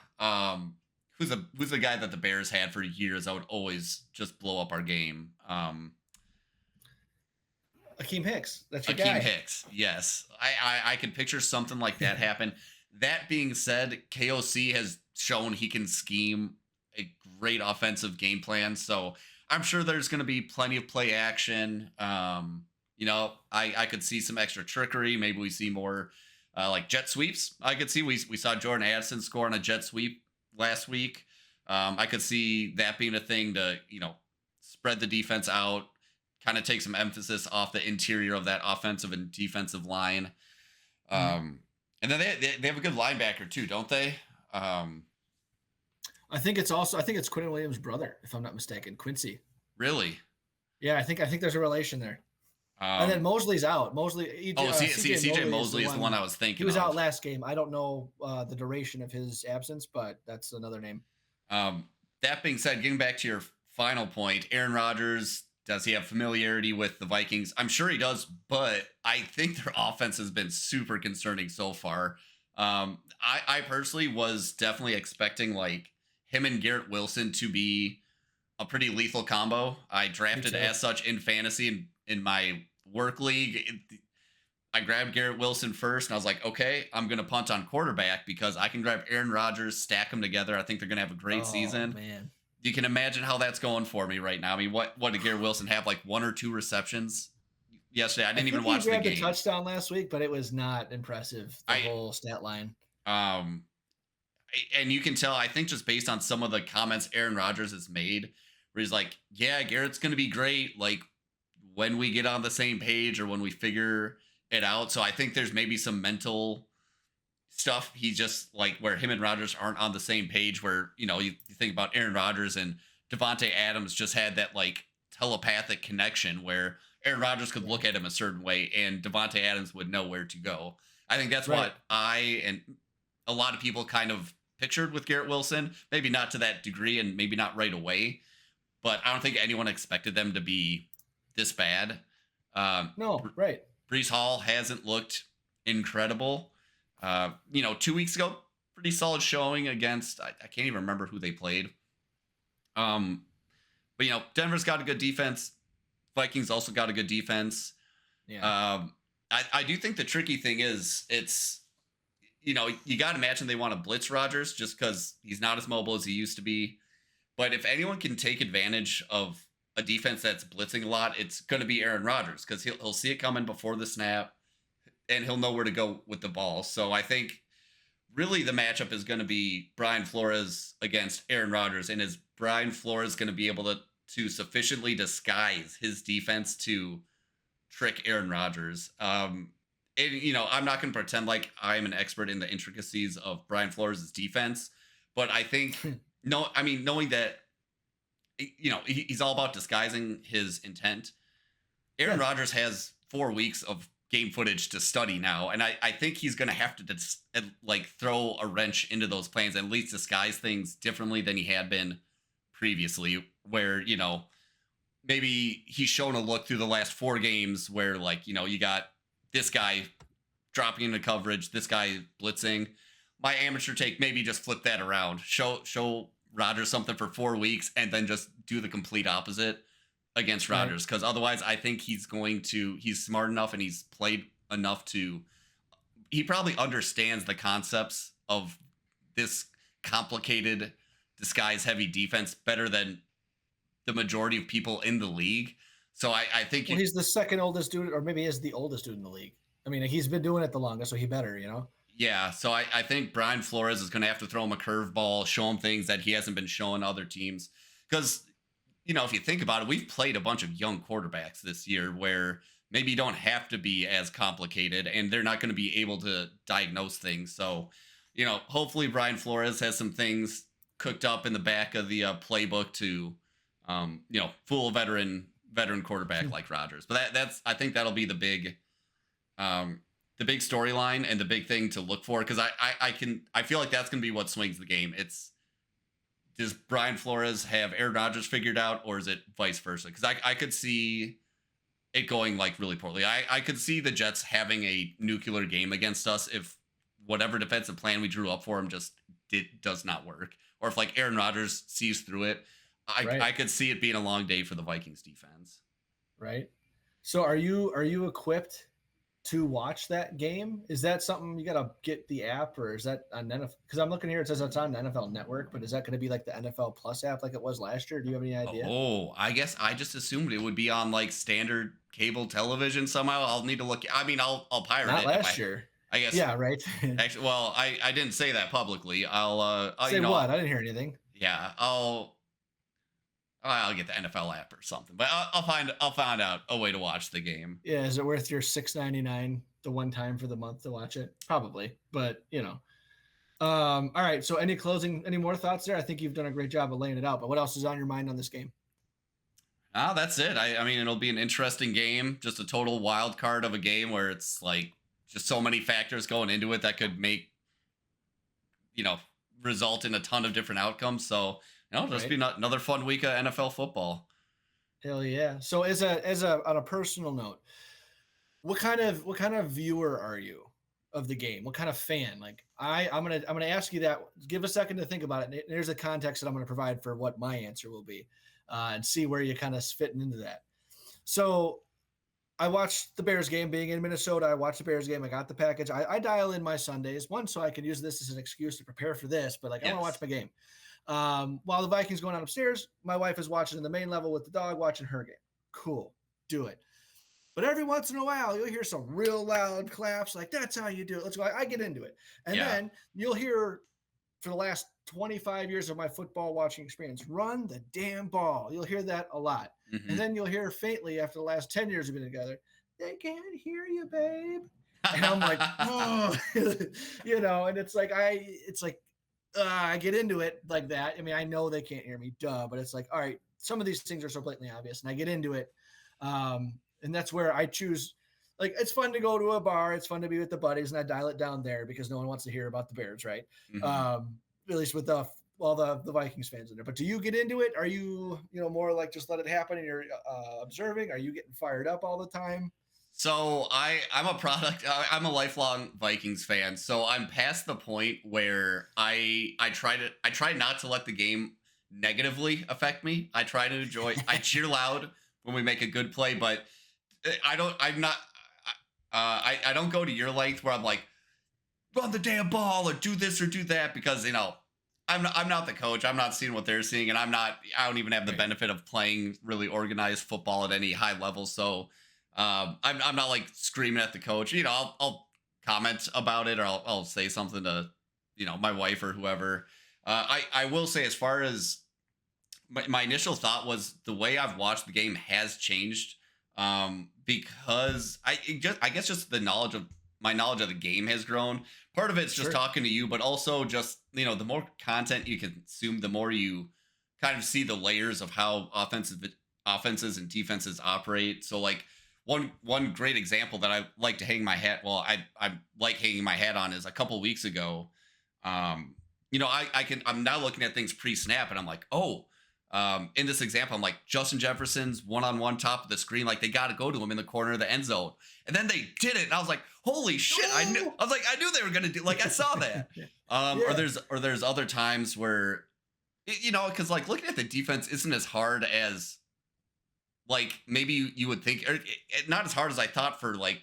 who's the guy that the Bears had for years that would always just blow up our game? Akeem Hicks. That's your Akeem guy. Hicks. Yes. I could picture something like that happen. That being said, KOC has shown he can scheme a great offensive game plan. So I'm sure there's going to be plenty of play action. You know, I could see some extra trickery. Maybe we see more like jet sweeps. I could see we saw Jordan Addison score on a jet sweep last week. I could see that being a thing to, you know, spread the defense out, kind of take some emphasis off the interior of that offensive and defensive line. And then they have a good linebacker too, don't they? I think it's Quinnen Williams' brother, if I'm not mistaken, Quincy. Really? Yeah, I think there's a relation there. And then Mosley's out. CJ Mosley is the one I was thinking. He was out last game. I don't know the duration of his absence, but that's another name. That being said, getting back to your final point, Aaron Rodgers, does he have familiarity with the Vikings? I'm sure he does, but I think their offense has been super concerning so far. I personally was definitely expecting like him and Garrett Wilson to be a pretty lethal combo. I drafted as such in fantasy in my work league. I grabbed Garrett Wilson first, and I was like, okay, I'm going to punt on quarterback because I can grab Aaron Rodgers, stack them together. I think they're going to have a great season. Man. You can imagine how that's going for me right now. I mean, what did Garrett Wilson have? Like 1 or 2 receptions yesterday? I didn't even watch the game. He grabbed a touchdown last week, but it was not impressive, the whole stat line. And you can tell, I think just based on some of the comments Aaron Rodgers has made, where he's like, yeah, Garrett's going to be great, like, when we get on the same page or when we figure it out. So I think there's maybe some mental stuff. He's just like where him and Rodgers aren't on the same page, where, you know, you think about Aaron Rodgers and Devontae Adams just had that like telepathic connection where Aaron Rodgers could look at him a certain way and Devontae Adams would know where to go. I think that's what I and a lot of people kind of pictured with Garrett Wilson, maybe not to that degree and maybe not right away, but I don't think anyone expected them to be this bad. No, right. Breece Hall hasn't looked incredible. 2 weeks ago, pretty solid showing against, I can't even remember who they played. Um, but Denver's got a good defense. Vikings also got a good defense. Yeah. I do think the tricky thing is you got to imagine they want to blitz Rodgers just because he's not as mobile as he used to be. But if anyone can take advantage of a defense that's blitzing a lot, it's going to be Aaron Rodgers because he'll see it coming before the snap and he'll know where to go with the ball. So I think really the matchup is going to be Brian Flores against Aaron Rodgers. And is Brian Flores going to be able to sufficiently disguise his defense to trick Aaron Rodgers? I'm not going to pretend like I'm an expert in the intricacies of Brian Flores' defense, but I think no, I mean knowing that he's all about disguising his intent. Aaron Yeah. Rodgers has 4 weeks of game footage to study now, and I think he's going to have to throw a wrench into those plans and at least disguise things differently than he had been previously, where maybe he's shown a look through the last 4 games where you got this guy dropping into coverage, this guy blitzing. My amateur take, maybe just flip that around. Show Rodgers something for 4 weeks and then just do the complete opposite against Rodgers. Because otherwise I think he's smart enough and he's played enough he probably understands the concepts of this complicated disguise heavy defense better than the majority of people in the league. So I think he's the second oldest dude, or maybe he is the oldest dude in the league. I mean, he's been doing it the longest, so he better, Yeah, so I think Brian Flores is going to have to throw him a curveball, show him things that he hasn't been showing other teams. Because, if you think about it, we've played a bunch of young quarterbacks this year where maybe you don't have to be as complicated and they're not going to be able to diagnose things. So, hopefully Brian Flores has some things cooked up in the back of the playbook to, fool a veteran quarterback like Rodgers. But I think that'll be the big storyline and the big thing to look for, because I feel like that's going to be what swings the game. Does Brian Flores have Aaron Rodgers figured out, or is it vice versa? Because I could see it going really poorly. I could see the Jets having a nuclear game against us if whatever defensive plan we drew up for him does not work, or if Aaron Rodgers sees through it. I could see it being a long day for the Vikings defense. Right. So are you equipped to watch that game? Is that something you got to get the app, or is that on NFL? Because I'm looking here, it says it's on NFL Network, but is that going to be like the NFL Plus app like it was last year? Do you have any idea? Oh, I guess I just assumed it would be on standard cable television somehow. I'll need to look. I mean, I'll pirate Not it. last year. I guess. Yeah, right. Actually, well, I didn't say that publicly. I'll say what? I didn't hear anything. Yeah, I'll get the NFL app or something, but I'll find out a way to watch the game. Yeah, is it worth your $6.99 the one time for the month to watch it? Probably, but all right. So any more thoughts there? I think you've done a great job of laying it out, but what else is on your mind on this game? That's it. I mean, it'll be an interesting game, just a total wild card of a game where it's just so many factors going into it that could make, result in a ton of different outcomes. So, just be another fun week of NFL football. Hell yeah. So on a personal note, what kind of viewer are you of the game? What kind of fan? I'm gonna ask you that. Give a second to think about it. There's a context that I'm gonna provide for what my answer will be, and see where you kind of fitting into that. So I watched the Bears game. Being in Minnesota, I watched the Bears game. I got the package. I dial in my Sundays, one, so I can use this as an excuse to prepare for this, but I want to watch my game. While the Vikings going on upstairs, my wife is watching in the main level with the dog, watching her game. Cool. Do it. But every once in a while, you'll hear some real loud claps. That's how you do it. Let's go. I get into it. And then you'll hear, for the last 25 years of my football watching experience, run the damn ball. You'll hear that a lot. Mm-hmm. And then you'll hear faintly after the last 10 years we've been together, they can't hear you, babe. And I'm like, oh, and it's I get into it like that. I mean, I know they can't hear me, duh, but it's all right, some of these things are so blatantly obvious, and I get into it. And that's where I choose, it's fun to go to a bar. It's fun to be with the buddies, and I dial it down there because no one wants to hear about the Bears, right? Mm-hmm. At least with all the Vikings fans in there. But do you get into it? Are you, more just let it happen and you're observing? Are you getting fired up all the time? So I'm a product. I'm a lifelong Vikings fan. So I'm past the point where I try not to let the game negatively affect me. I try to enjoy. I cheer loud when we make a good play, but I don't. I'm not. I don't go to your length where I'm like, run the damn ball or do this or do that, because I'm not the coach. I'm not seeing what they're seeing, and I don't even have the Right. benefit of playing really organized football at any high level. So I'm not like screaming at the coach. I'll comment about it, or I'll say something to my wife or whoever. I will say, as far as my initial thought was, the way I've watched the game has changed, because I guess just the knowledge of my knowledge of the game has grown. Part of it's just Sure. talking to you, but also just the more content you consume, the more you kind of see the layers of how offenses and defenses operate. So like one great example that I like to hang my hat well I like hanging my hat on is a couple weeks ago. I'm now looking at things pre-snap, and I'm like, oh, in this example, I'm like, Justin Jefferson's one-on-one top of the screen, like they got to go to him in the corner of the end zone, and then they did it, and I was like, holy shit! No! I knew they were gonna do, like, I saw that. Or Yeah. there's other times where, because like looking at the defense isn't as hard as like maybe you would think, or not as hard as I thought for like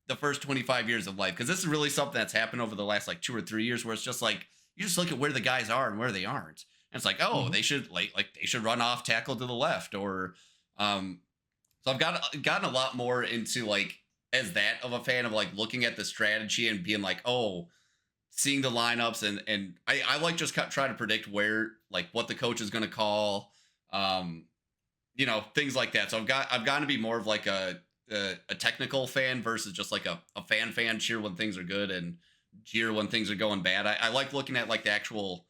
the first 25 years of life, because this is really something that's happened over the last like 2 or 3 years, where it's just like you just look at where the guys are and where they aren't, and it's like, oh, Mhm. they should like they should run off tackle to the left, or um so I've gotten a lot more into, like, as that of a fan of like looking at the strategy and being like, oh, seeing the lineups, and I like just try to predict where, like, what the coach is going to call, um things like that. So I've gotten to be more of like a technical fan versus just like a fan cheer when things are good and cheer when things are going bad. I like looking at like the actual,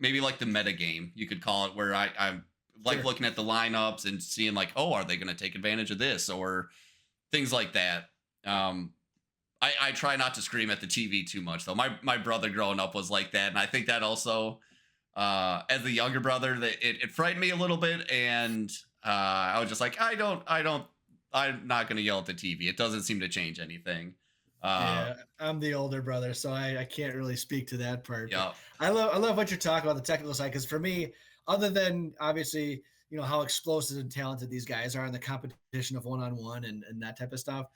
maybe like the meta game, you could call it, where I like Sure. looking at the lineups and seeing like, oh, are they going to take advantage of this, or things like that. um I try not to scream at the TV too much, though. My brother growing up was like that, and I think that also, as the younger brother, that it frightened me a little bit, and I was just like, I'm not going to yell at the TV. It doesn't seem to change anything. Uh, Yeah, I'm the older brother, so I can't really speak to that part. But yeah. I love what you're talking about, the technical side, because for me, other than obviously how explosive and talented these guys are in the competition of one on one and that type of stuff,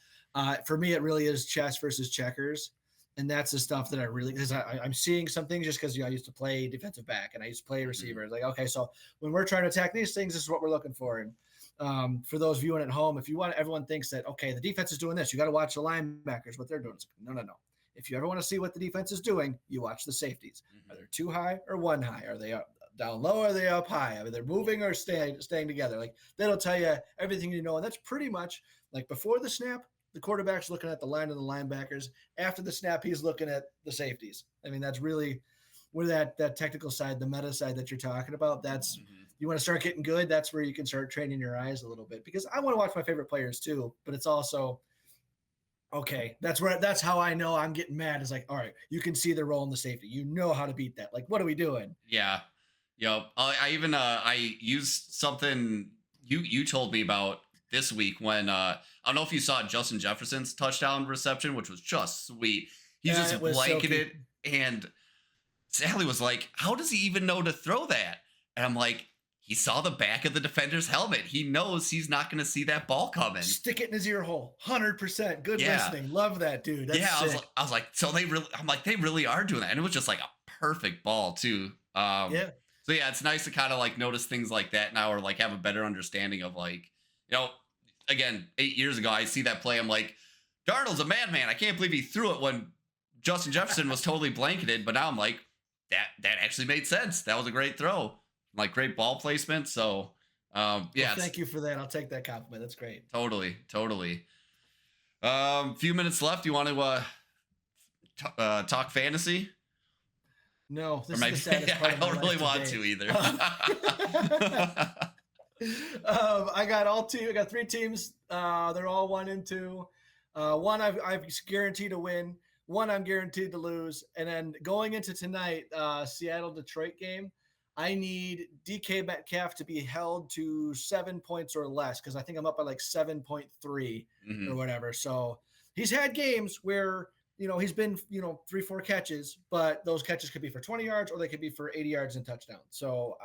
for me it really is chess versus checkers, and that's the stuff that I really, because I'm seeing some things just because I used to play defensive back and I used to play Mhm. receiver. It's like, okay, so when we're trying to attack these things, this is what we're looking for. And for those viewing at home, if you want, everyone thinks that, okay, the defense is doing this, you got to watch the linebackers, what they're doing. It's like, no, no, no. If you ever want to see what the defense is doing, you watch the safeties. Are they Mhm. too high or one high? Are they up, down low? Or are they up high? I mean, they're moving or staying together. Like, that'll tell you everything you know. And that's pretty much like before the snap, the quarterback's looking at the line of the linebackers. After the snap, he's looking at the safeties. I mean, that's really where that technical side, the meta side that you're talking about, that's, Mhm. you want to start getting good, that's where you can start training your eyes a little bit, because I want to watch my favorite players too, but it's also okay. That's how I know I'm getting mad. Is like, all right, you can see the role in the safety. You know how to beat that. Like, what are we doing? Yeah. Yep. I even I used something you told me about this week, when I don't know if you saw Justin Jefferson's touchdown reception, which was just sweet. He And just it was silky. blanketed, and Sally was like, "How does he even know to throw that?" And I'm like, "He saw the back of the defender's helmet. He knows he's not going to see that ball coming." Stick it in his ear hole. 100%. Good Yeah. listening. Love that, dude. That's Yeah, sick. I was like, so they really, I'm like, they really are doing that, and it was just like a perfect ball too. Yeah. So yeah, it's nice to kind of like notice things like that now, or like have a better understanding of, like, you know, again, 8 years ago, I see that play, I'm like, Darnold's a madman. I can't believe he threw it when Justin Jefferson was totally blanketed. But now I'm like, that actually made sense. That was a great throw, like great ball placement. So Well, yeah, it's thank you for that. I'll take that compliment. That's great. totally. Few minutes left. You want to talk fantasy? No, Or this is the maybe saddest part I of my don't really life want today. to either. I got all two. I got three teams. They're all 1 and 2. One I've guaranteed to win. One I'm guaranteed to lose. And then going into tonight, Seattle Detroit game, I need DK Metcalf to be held to 7 points or less, because I think I'm up by like 7.3 or Mhm. whatever. So he's had games where he's been 3-4 catches, but those catches could be for 20 yards or they could be for 80 yards and touchdown. So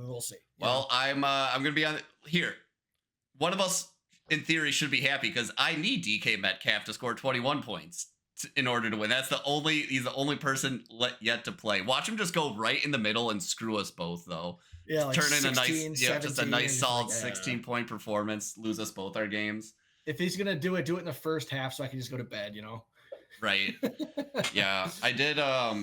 we'll see. Well, I'm gonna be on here. One of us, in theory, should be happy because I need DK Metcalf to score 21 points in order to win. He's the only person yet to play. Watch him just go right in the middle and screw us both, though. Yeah, like turn in 16, just a nice solid like, 16-point performance, lose us both our games. If he's gonna do it in the first half so I can just go to bed, Right. Yeah, I did. I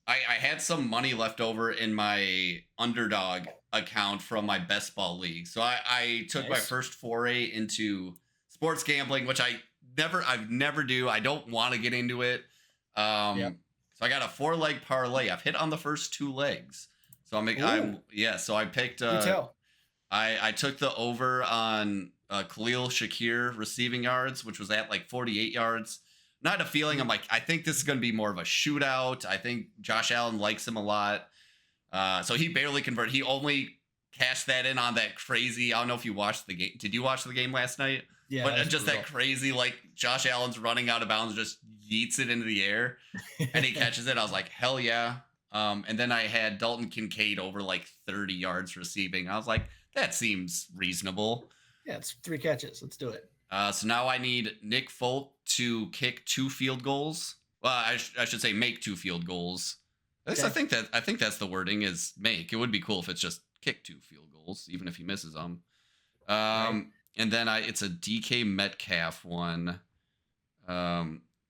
had some money left over in my underdog account from my best ball league. So I took my first foray into sports gambling, which I've never do. I don't want to get into it. So I got a 4-leg parlay. I've hit on the first 2 legs. So so I picked I took the over on Khalil Shakir receiving yards, which was at like 48 yards. Not a feeling. I'm like, I think this is going to be more of a shootout. I think Josh Allen likes him a lot. So he barely converted. He only cashed that in on that crazy. I don't know if you watched the game. Did you watch the game last night? Yeah. But just brutal. That crazy, like Josh Allen's running out of bounds, just yeets it into the air and he catches it. I was like, hell yeah. And then I had Dalton Kincaid over like 30 yards receiving. I was like, that seems reasonable. Yeah, it's 3 catches. Let's do it. So now I need Nick Folk to kick 2 field goals. Well, I should say make 2 field goals. At least I think that's the wording is make. It would be cool if it's just kick 2 field goals, even if he misses them. Right. And then it's a DK Metcalf one.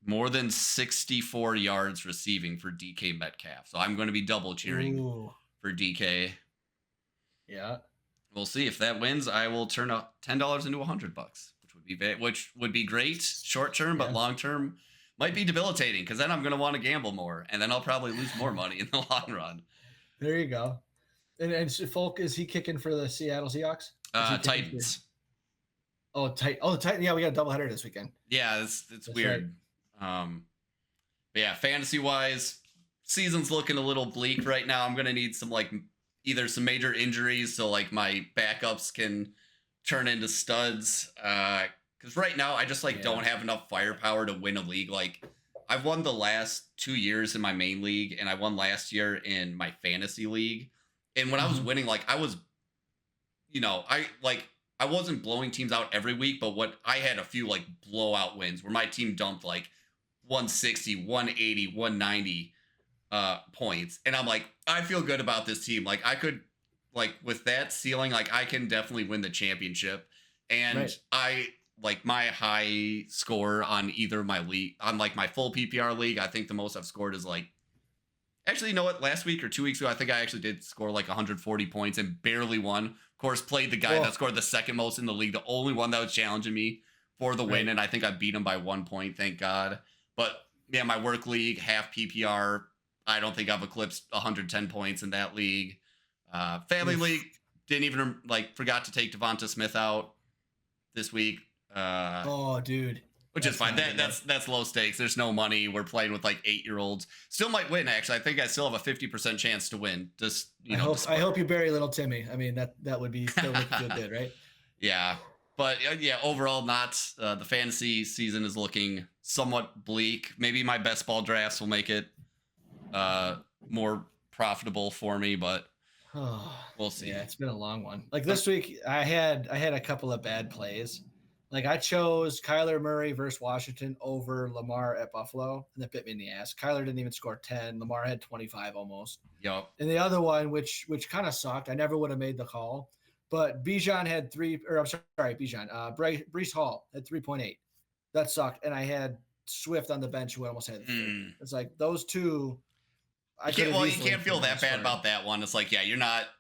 More than 64 yards receiving for DK Metcalf. So I'm going to be double cheering for DK. Yeah. We'll see if that wins. I will turn up $10 into $100, which would be great short term, but long term might be debilitating because then I'm going to want to gamble more, and then I'll probably lose more money in the long run. There you go. And Folk, is he kicking for the Seattle Seahawks? Titans. The Titans. Yeah, we got a doubleheader this weekend. Yeah, it's weird. Right. But yeah, fantasy wise, season's looking a little bleak right now. I'm going to need some either some major injuries so like my backups can turn into studs. Because right now I just don't have enough firepower to win a league. Like I've won the last 2 years in my main league, and I won last year in my fantasy league. And when I was winning, I was, I wasn't blowing teams out every week, but I had a few blowout wins where my team dumped 160, 180, 190 points, and I'm like, I feel good about this team. I could with that ceiling, I can definitely win the championship. And I my high score on either my league, on my full PPR league, I think the most I've scored is actually, you know what, last week or 2 weeks ago I think I actually did score 140 points and barely won. Of course, played the guy that scored the second most in the league, the only one that was challenging me for the win, and I think I beat him by 1 point, thank God. But yeah, my work league, half PPR, I don't think I've eclipsed 110 points in that league. Family league, didn't even forgot to take Devonta Smith out this week. Dude, which is fine. That's low stakes. There's no money. We're playing with 8-year-olds. Still might win. Actually, I think I still have a 50% chance to win. Just I hope you bury little Timmy. I mean that would be still make you feel good, right? Yeah, but overall, not the fantasy season is looking somewhat bleak. Maybe my best ball drafts will make it more profitable for me, but we'll see. Yeah, it's been a long one. This week, I had a couple of bad plays. I chose Kyler Murray versus Washington over Lamar at Buffalo, and that bit me in the ass. Kyler didn't even score 10. Lamar had 25 almost. Yep. And the other one, which kind of sucked, I never would have made the call, but Brees Hall had 3.8. That sucked. And I had Swift on the bench who almost had 3. It's those two. You can't feel that bad about that one. It's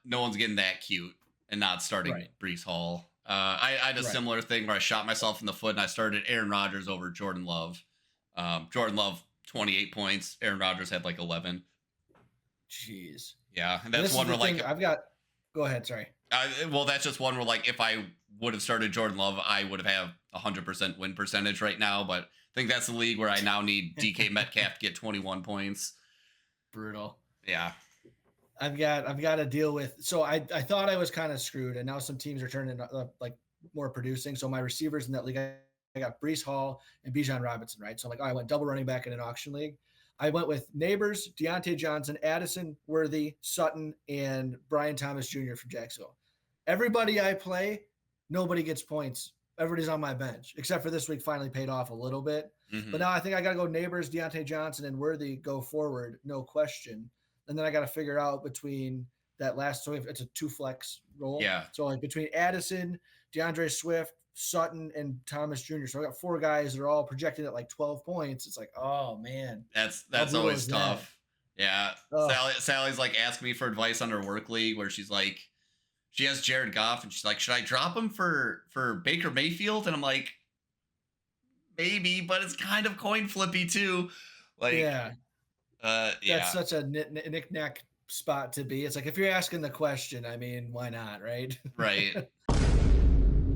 no one's getting that cute and not starting Brees Hall. I had a similar thing where I shot myself in the foot and I started Aaron Rodgers over Jordan Love. Jordan Love, 28 points. Aaron Rodgers had 11. Jeez. Yeah. And that's one where go ahead. Sorry. That's just one where if I would have started Jordan Love, I would have 100% win percentage right now. But I think that's the league where I now need DK Metcalf to get 21 points. Brutal. Yeah. I've got to deal with. So I thought I was kind of screwed, and now some teams are turning more producing. So my receivers in that league, I I got Brees Hall and Bijan Robinson, right? So I'm like, oh, I went double running back in an auction league. I went with Neighbors, Deontay Johnson, Addison, Worthy, Sutton, and Brian Thomas Jr. from Jacksonville. Everybody I play, nobody gets points. Everybody's on my bench, except for this week finally paid off a little bit. But Hmm. now I think I got to go Neighbors, Deontay Johnson, and Worthy go forward, no question. And then I got to figure out between that last, so it's a two flex roll. Yeah, So like between Addison, DeAndre Swift, Sutton, and Thomas Jr. So I got four guys that are all projected at like 12 points. It's like, oh man, how that's brutal always is that? tough. Yeah, Oh, Sally's like asking me for advice on her work league where she's like, she has Jared Goff and she's like, should I drop him for Baker Mayfield? And I'm like, maybe, but it's kind of coin flippy too. Like, yeah. That's yeah, such a knick-knack spot to be. It's like if you're asking the question, I mean, why not, right? right.